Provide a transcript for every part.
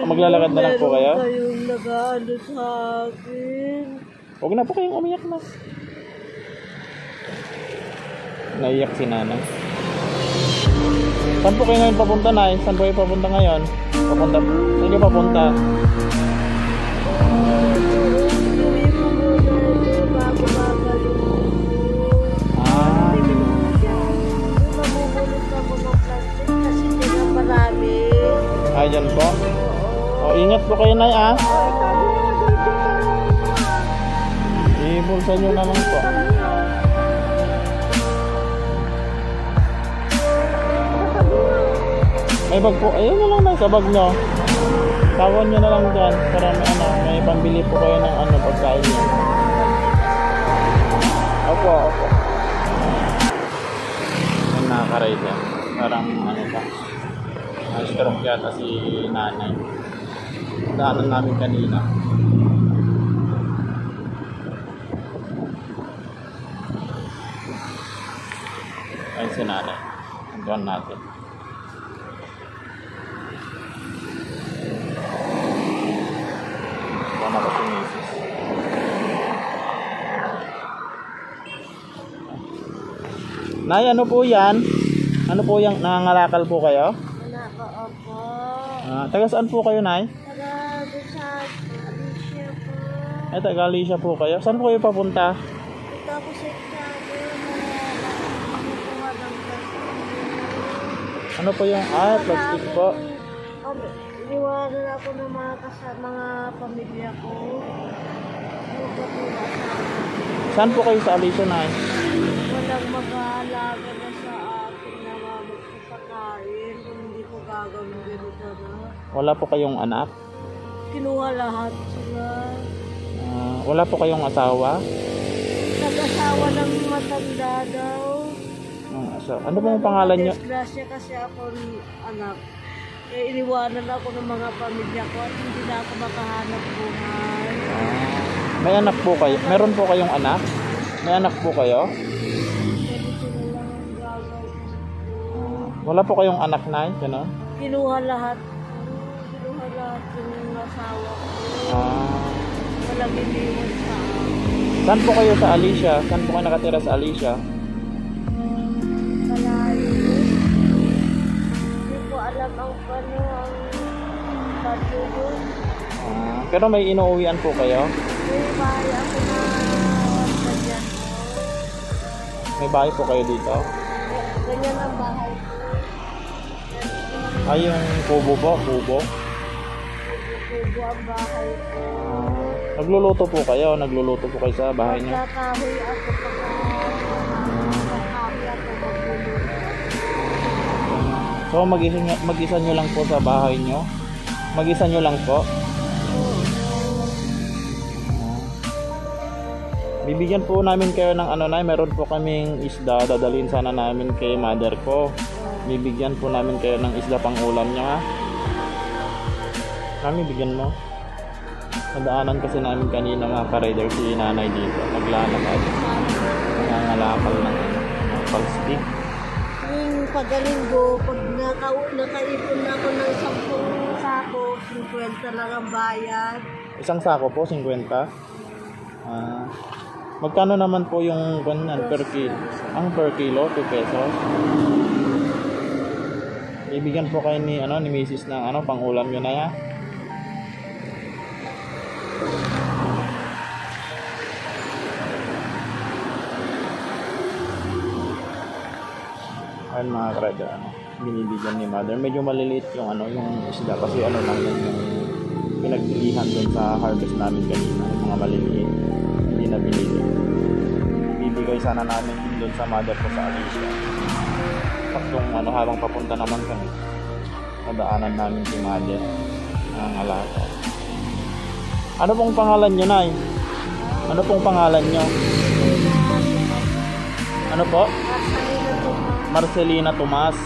Maglalakad na lang po kayo? Kayong nag-ano sa akin. Huwag na po kayong umiyak na. Naiyak si nanay. Saan po kayo ngayon papunta, Nay? Saan po kayo papunta ngayon? Papunta? Saan kayo papunta? Ay, dyan po. O, ingat po kayo, Nay, ah. Ibulsa nyo naman po. May bag po. Ayun na lang, Nay, sa bag nyo. Tawan nyo na lang dyan. Para may pambili po kayo ng pagkain nyo. Opo, opo. May nakaka-ride yan. Parang pa. Stroke yata si nanay. Daanan namin kanina. Ayun si nanay. Doon natin. Doon ako si Mrs. Nay, ano po yan? Ano po yung nangangalakal po kayo? Opo. Taga saan po kayo, Nay? Taga Alicia po. Ay, taga Alicia po kayo. Saan po kayo papunta? Ito ako sa example. Ano po yung plastic po? Iniwanan ako ng mga pamilya ko. Saan po kayo sa Alicia, Nay? Walang mag-aalaga na sa akin na magsasakain. Kung hindi ko gagawin ganito na. Wala po kayong anak? Kinuha lahat sila. Wala po kayong asawa? Nag-asawa ng matanda daw. Ano po ang pangalan nyo? Disgrasya kasi ako anak. Iniwanan ako ng mga pamilya ko at hindi na ako makahanap buhay. May anak po kayo? Meron po kayong anak? May anak po kayo? Wala po kayong anak, Nay? Gano'n? Kinuha lahat. Kinuha lahat yung asawa ko. Walang iniwan sa akin. Saan po kayo sa Alicia? Saan po kayo nakatira sa Alicia? Malayo. Hindi ko alam ang patuloy. Pero may inuuwian po kayo? May bahay ako na ganyan. May bahay po kayo dito? Ganyan ang bahay ko. Ay, yung kubo po? Kubo? Kubo ang bahay ko. Nagluluto po kayo? Nagluluto po kayo sa bahay niyo? Magkakahoy ako magkakahoy ako magluluto. So, mag-isa nyo lang po sa bahay nyo? Mag-isa nyo lang po? Bibigyan po namin kayo ng Nay, meron po kaming isda, dadalhin sana namin kay mother ko. Bibigyan po namin kayo ng isda pang ulam niya, ha? Kami, bigyan mo. Nadaanan kasi namin kanina mga ka-rider si nanay dito. Naglalakad. Nangangalakal ng plastic. Yung paggalinggo, pag nakaipon na ako ng 10 sako, 50 lang ang bayad. Isang sako po, 50? Magkano naman po yung ganyan per kilo? Ang per kilo, 2 pesos. Ibigyan po kayo ni Mrs. ng pang-ulam yun na ya. Ayun mga ka-rider, binibigyan ni mother. Medyo maliliit yung yung isda kasi lang yung pinagpilihan doon sa harvest namin kanina, yung mga maliliit. Hindi na binili. Bibigay sana namin doon sa mother ko sa Alicia. Paktong habang papunta naman kami, nadaanan namin si mother ang alaga. Ano pong pangalan nyo, Nay? Ano pong pangalan nyo? Ano po? Marcelina Tomas.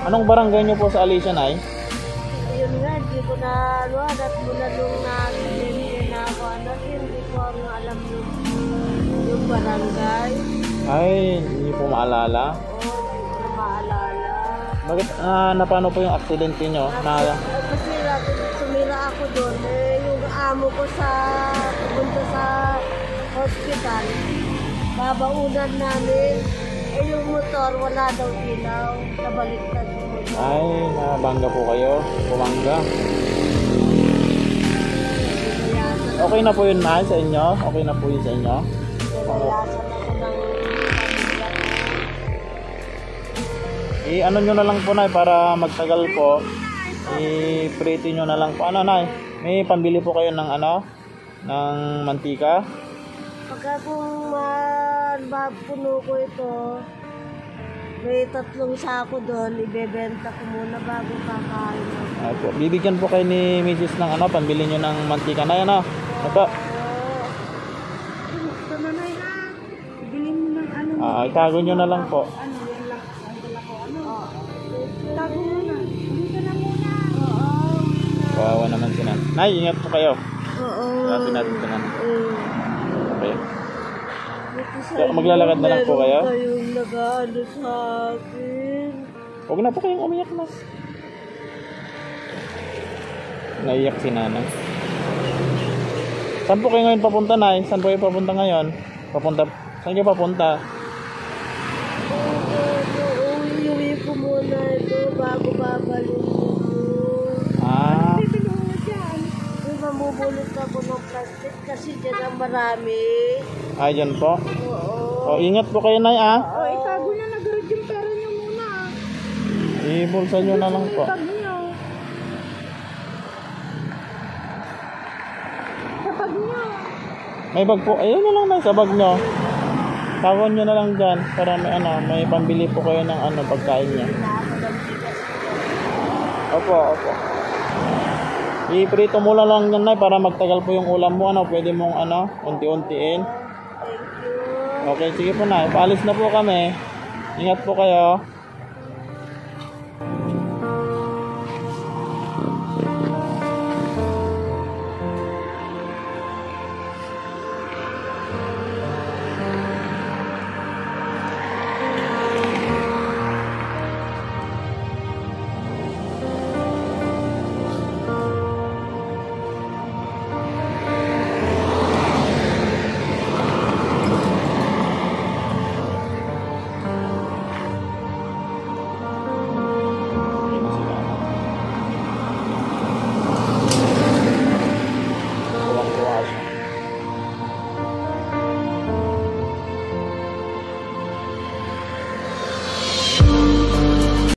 Anong barangay nyo po sa Alicia, Nay? Yun nga, hindi ko na at mula nung nag-deliver na ako, hindi ko alam yung barangay. Ay, hindi po maalala? Oo, hindi ko maalala. Bakit napano po yung aksidente nyo? Kasi sumira ako doon. Yung amo ko pupunta sa hospital. Babaunan namin. Yung motor, wala daw ilaw. Nabaliktad yung motor. Ay, nabangga po kayo. Bumangga. Okay na po yun, Nay, sa inyo? Okay na po yun sa inyo? Nalayasan ako ng pamilya ko. Ano nyo na lang po, Nay, para magtagal po. I-prete nyo na lang po. Ano, Nay? May pambili po kayo ng ano? Ng mantika? Pagka kung mapuno ko ito, may 3 sako doon, ibebenta ko muna bago kakain ako. Bibigyan po kayo ni Mrs. ng ano, pambili nyo ng mantika na yan, ano? Ito. Ito na na ha. Bilhin mo ng ano. Itago nyo na lang po. Ano, yan lang. Ang dala ko. Ano? Tago mo na. Dito na muna. Oo. Kawawa naman si Nan. Nay, ingat po kayo. Oo. Natin natin si Nan. Okay. So, maglalakad na lang po kayo? Meron kayong nag-ano sa akin. Huwag na po kayong umiyak na. Naiyak si Nanay. Saan po kayo ngayon papunta, Nay? Saan po kayo papunta ngayon? Saan kayo papunta? Uuwi ko muna ito bago babalik ito. Ano mo dyan? Mamubulot ako ng plastic kasi dyan ang marami. Dyan po. Oo. Ingat po kayo, Nay, Itago na nag-read yung pera niyo muna. Ibulsa nyo na lang po. Itago niyo. Sa bag niyo. May bag po. Ayun na lang, Nay, sa bag nyo. Tawon nyo na lang dyan para may pambili po kayo ng pagkain niya. Opo. I-prito mo lang yan, Nay, para magtagal po yung ulam mo. Pwede mong unti-untiin. Thank you. Okay, sige po, Nay. Paalis na po kami. Ingat po kayo.